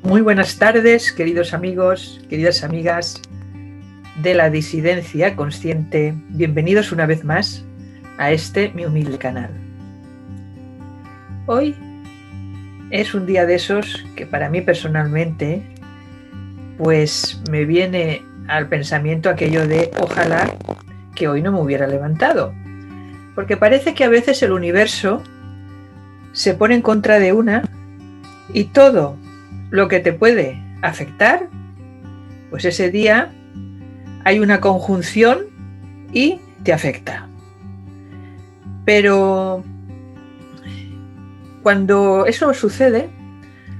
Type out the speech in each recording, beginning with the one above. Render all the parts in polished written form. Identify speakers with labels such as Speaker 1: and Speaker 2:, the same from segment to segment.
Speaker 1: Muy buenas tardes, queridos amigos, queridas amigas de la disidencia consciente. Bienvenidos una vez más a este mi humilde canal. Hoy es un día de esos que para mí personalmente pues me viene al pensamiento aquello de ojalá que hoy no me hubiera levantado, porque parece que a veces el universo se pone en contra de una y todo lo que te puede afectar, pues ese día hay una conjunción y te afecta. Pero cuando eso sucede,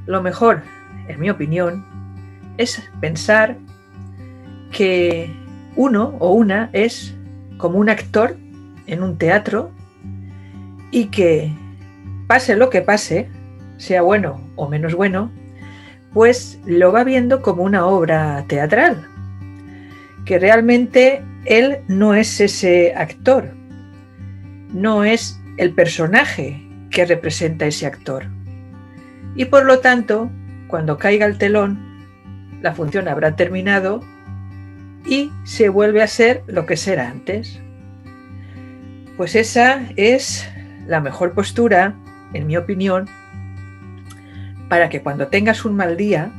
Speaker 1: lo mejor, en mi opinión, es pensar que uno o una es como un actor en un teatro y que pase lo que pase, sea bueno o menos bueno, pues lo va viendo como una obra teatral, que realmente él no es ese actor, no es el personaje que representa ese actor. Y por lo tanto, cuando caiga el telón, la función habrá terminado y se vuelve a ser lo que era antes. Pues esa es la mejor postura, en mi opinión, para que cuando tengas un mal día,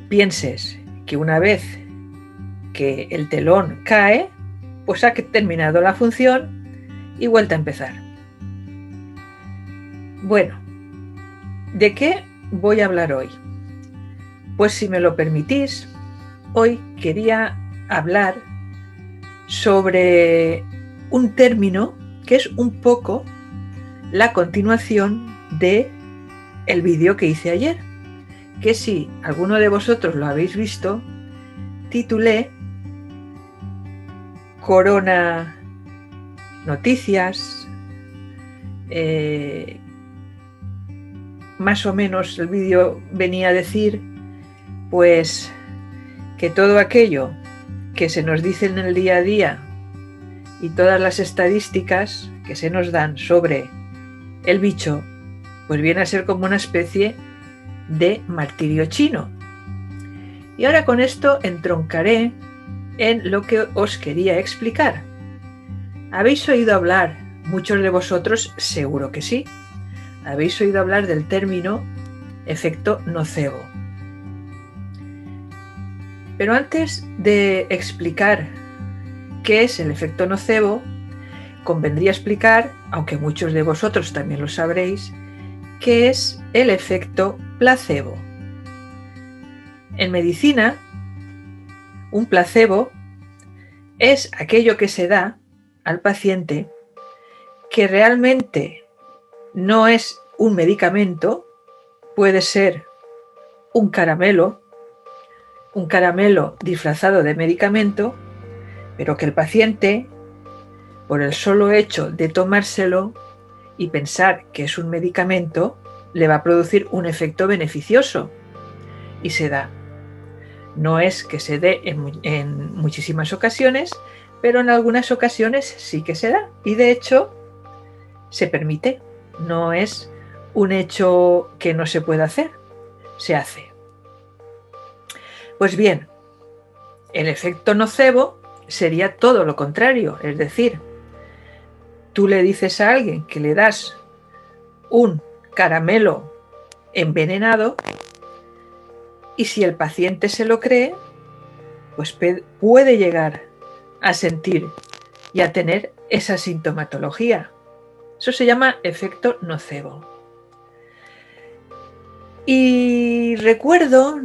Speaker 1: pienses que una vez que el telón cae, pues ha terminado la función y vuelta a empezar. Bueno, ¿de qué voy a hablar hoy? Pues si me lo permitís, hoy quería hablar sobre un término que es un poco la continuación de el vídeo que hice ayer, que si alguno de vosotros lo habéis visto, titulé Corona Noticias. Más o menos el vídeo venía a decir pues que todo aquello que se nos dice en el día a día y todas las estadísticas que se nos dan sobre el bicho, pues viene a ser como una especie de martirio chino. Y ahora con esto entroncaré en lo que os quería explicar. ¿Habéis oído hablar, muchos de vosotros seguro que sí, habéis oído hablar del término efecto nocebo? Pero antes de explicar qué es el efecto nocebo, convendría explicar, aunque muchos de vosotros también lo sabréis, qué es el efecto placebo. En medicina, un placebo es aquello que se da al paciente que realmente no es un medicamento, puede ser un caramelo disfrazado de medicamento, pero que el paciente, por el solo hecho de tomárselo y pensar que es un medicamento, le va a producir un efecto beneficioso y se da. No es que se dé en muchísimas ocasiones, pero en algunas ocasiones sí que se da y de hecho se permite. No es un hecho que no se pueda hacer, se hace. Pues bien, el efecto nocebo sería todo lo contrario, es decir, tú le dices a alguien que le das un caramelo envenenado y si el paciente se lo cree, pues puede llegar a sentir y a tener esa sintomatología. Eso se llama efecto nocebo. Y recuerdo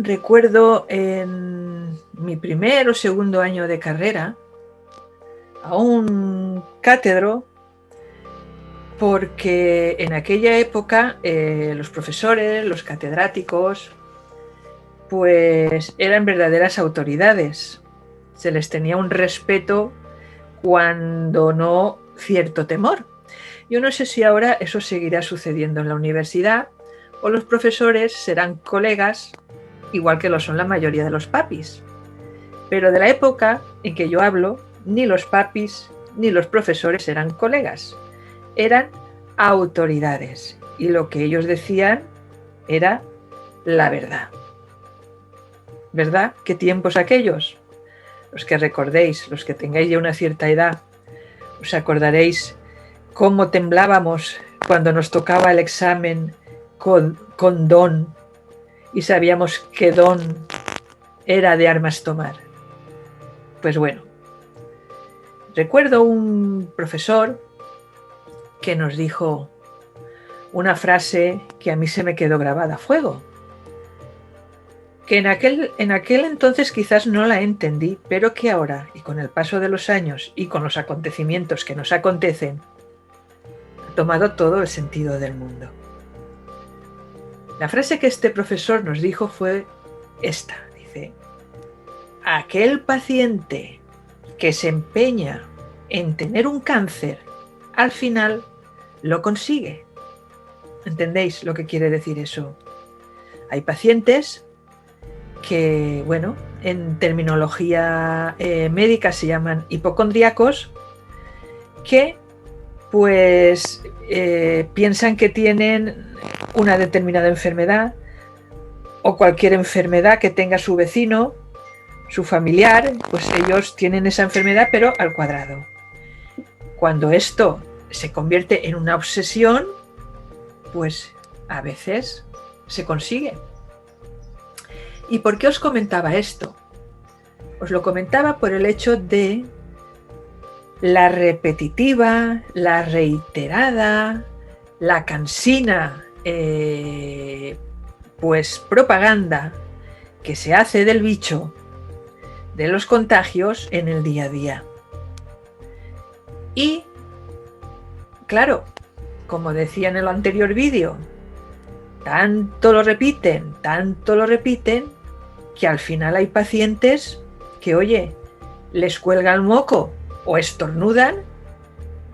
Speaker 1: en mi primer o segundo año de carrera a un cátedro, porque en aquella época los profesores, los catedráticos, pues eran verdaderas autoridades. Se les tenía un respeto, cuando no cierto temor. Yo no sé si ahora eso seguirá sucediendo en la universidad o los profesores serán colegas, igual que lo son la mayoría de los papis. Pero de la época en que yo hablo, ni los papis ni los profesores eran colegas, eran autoridades. Y lo que ellos decían era la verdad. ¿Verdad? ¿Qué tiempos aquellos? Los que recordéis, los que tengáis ya una cierta edad, os acordaréis cómo temblábamos cuando nos tocaba el examen con don y sabíamos que don era de armas tomar. Pues bueno, recuerdo un profesor que nos dijo una frase que a mí se me quedó grabada a fuego, que en aquel entonces quizás no la entendí, pero que ahora, y con el paso de los años y con los acontecimientos que nos acontecen, ha tomado todo el sentido del mundo. La frase que este profesor nos dijo fue esta, dice: aquel paciente que se empeña en tener un cáncer, al final lo consigue. ¿Entendéis lo que quiere decir eso? Hay pacientes que, bueno, en terminología médica se llaman hipocondríacos, que pues piensan que tienen una determinada enfermedad o cualquier enfermedad que tenga su vecino, su familiar, pues ellos tienen esa enfermedad pero al cuadrado. Cuando esto se convierte en una obsesión, pues a veces se consigue. ¿Y por qué os comentaba esto? Os lo comentaba por el hecho de la repetitiva, la reiterada, la cansina, pues propaganda que se hace del bicho, de los contagios en el día a día. Y, claro, como decía en el anterior vídeo, tanto lo repiten, que al final hay pacientes que, oye, les cuelga el moco o estornudan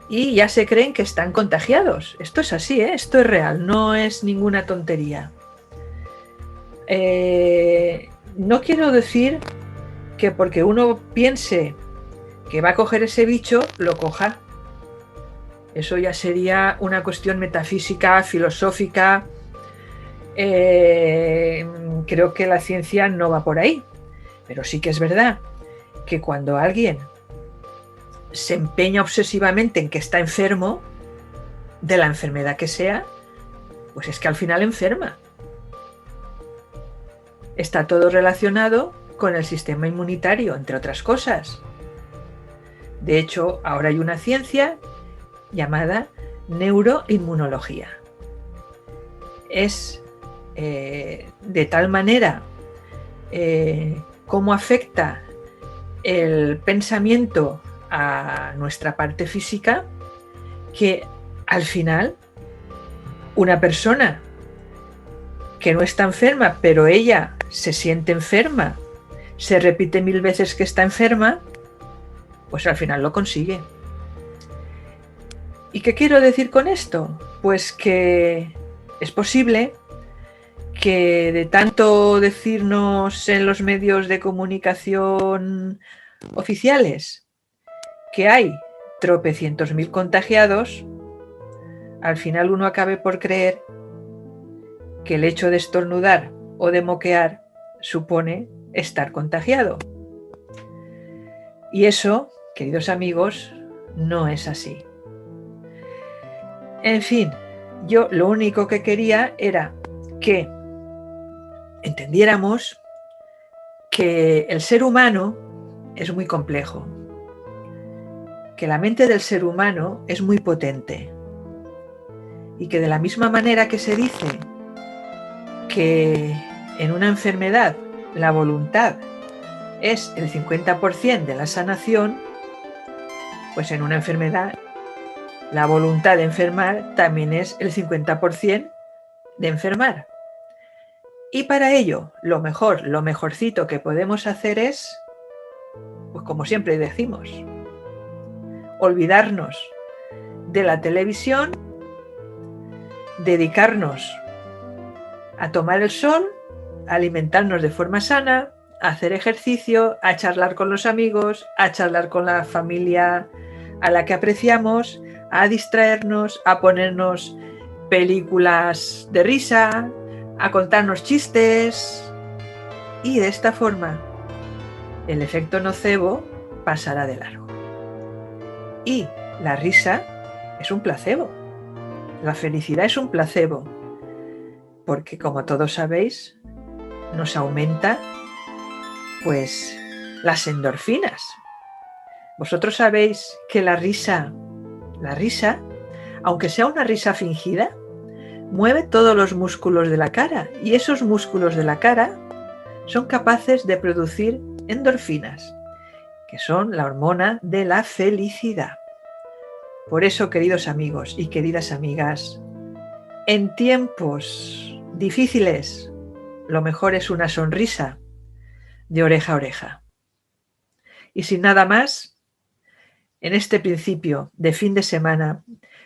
Speaker 1: y ya se creen que están contagiados. Esto es así, ¿eh? Esto es real, no es ninguna tontería. No quiero decir que porque uno piense que va a coger ese bicho, lo coja. Eso ya sería una cuestión metafísica, filosófica. Creo que la ciencia no va por ahí, pero sí que es verdad que cuando alguien se empeña obsesivamente en que está enfermo, de la enfermedad que sea, pues es que al final enferma. Está todo relacionado con el sistema inmunitario, entre otras cosas. De hecho, ahora hay una ciencia llamada neuroinmunología. Es de tal manera cómo afecta el pensamiento a nuestra parte física, que al final una persona que no está enferma, pero ella se siente enferma, se repite 1000 veces que está enferma, pues al final lo consigue. ¿Y qué quiero decir con esto? Pues que es posible que de tanto decirnos en los medios de comunicación oficiales que hay tropecientos mil contagiados, al final uno acabe por creer que el hecho de estornudar o de moquear supone estar contagiado. Y eso, queridos amigos, no es así. En fin, yo lo único que quería era que entendiéramos que el ser humano es muy complejo, que la mente del ser humano es muy potente y que de la misma manera que se dice que en una enfermedad la voluntad es el 50% de la sanación, pues en una enfermedad la voluntad de enfermar también es el 50% de enfermar. Y para ello, lo mejorcito que podemos hacer es, pues como siempre decimos, olvidarnos de la televisión, dedicarnos a tomar el sol, a alimentarnos de forma sana, a hacer ejercicio, a charlar con los amigos, a charlar con la familia a la que apreciamos, a distraernos, a ponernos películas de risa, a contarnos chistes y de esta forma el efecto nocebo pasará de largo. Y la risa es un placebo. La felicidad es un placebo, porque como todos sabéis, nos aumenta pues las endorfinas. Vosotros sabéis que la risa, aunque sea una risa fingida, mueve todos los músculos de la cara y esos músculos de la cara son capaces de producir endorfinas, que son la hormona de la felicidad. Por eso, queridos amigos y queridas amigas, en tiempos difíciles, lo mejor es una sonrisa de oreja a oreja. Y sin nada más, en este principio de fin de semana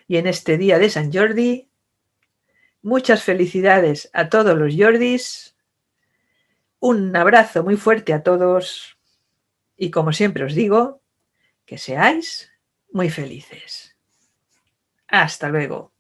Speaker 1: y en este día de Sant Jordi, muchas felicidades a todos los Jordis, un abrazo muy fuerte a todos y como siempre os digo, que seáis muy felices. Hasta luego.